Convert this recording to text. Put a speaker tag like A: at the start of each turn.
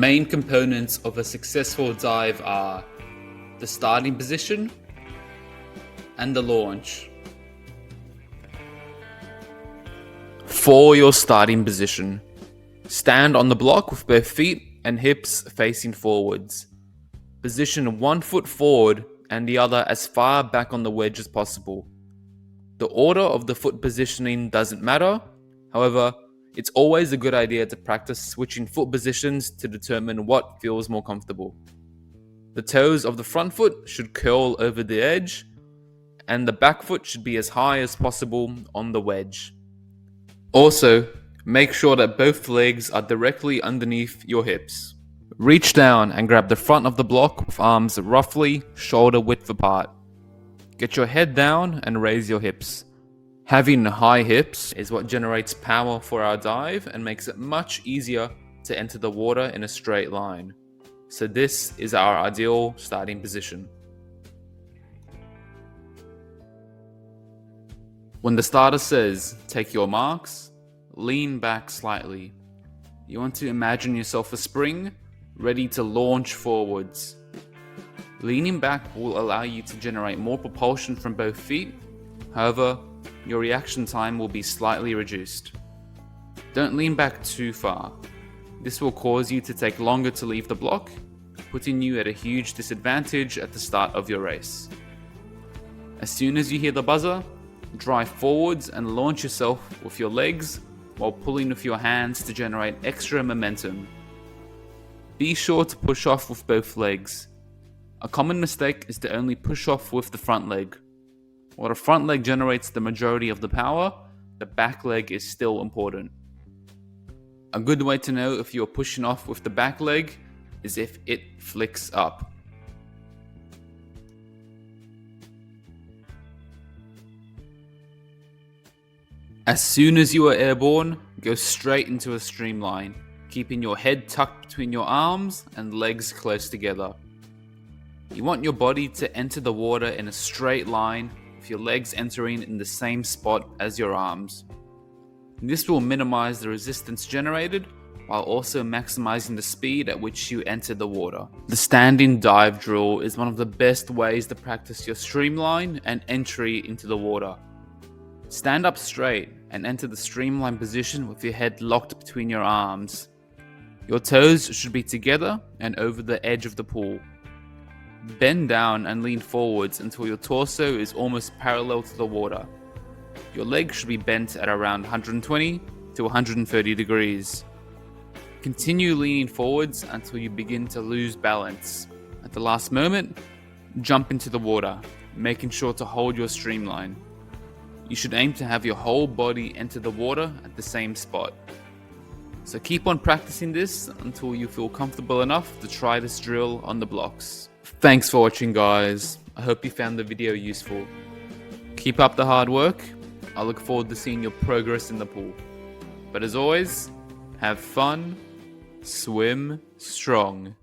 A: main components of a successful dive are the starting position and the launch. For your starting position, stand on the block with both feet and hips facing forwards. Position one foot forward and the other as far back on the wedge as possible. The order of the foot positioning doesn't matter, however, it's always a good idea to practice switching foot positions to determine what feels more comfortable. The toes of the front foot should curl over the edge, and the back foot should be as high as possible on the wedge. Also, make sure that both legs are directly underneath your hips. Reach down and grab the front of the block with arms roughly shoulder width apart. Get your head down and raise your hips. Having high hips is what generates power for our dive and makes it much easier to enter the water in a straight line. So this is our ideal starting position. When the starter says, take your marks, lean back slightly. You want to imagine yourself a spring, ready to launch forwards. Leaning back will allow you to generate more propulsion from both feet. However, your reaction time will be slightly reduced. Don't lean back too far. This will cause you to take longer to leave the block, putting you at a huge disadvantage at the start of your race. As soon as you hear the buzzer, drive forwards and launch yourself with your legs while pulling with your hands to generate extra momentum. Be sure to push off with both legs. A common mistake is to only push off with the front leg. While the front leg generates the majority of the power, the back leg is still important. A good way to know if you are pushing off with the back leg is if it flicks up. As soon as you are airborne, go straight into a streamline, keeping your head tucked between your arms and legs close together. You want your body to enter the water in a straight line, with your legs entering in the same spot as your arms. This will minimize the resistance generated while also maximizing the speed at which you enter the water. The standing dive drill is one of the best ways to practice your streamline and entry into the water. Stand up straight and enter the streamline position with your head locked between your arms. Your toes should be together and over the edge of the pool. Bend down and lean forwards until your torso is almost parallel to the water. Your legs should be bent at around 120 to 130 degrees. Continue leaning forwards until you begin to lose balance. At the last moment, jump into the water, making sure to hold your streamline. You should aim to have your whole body enter the water at the same spot. So keep on practicing this until you feel comfortable enough to try this drill on the blocks. Thanks for watching, guys. I hope you found the video useful. Keep up the hard work. I look forward to seeing your progress in the pool. But as always, have fun, swim strong.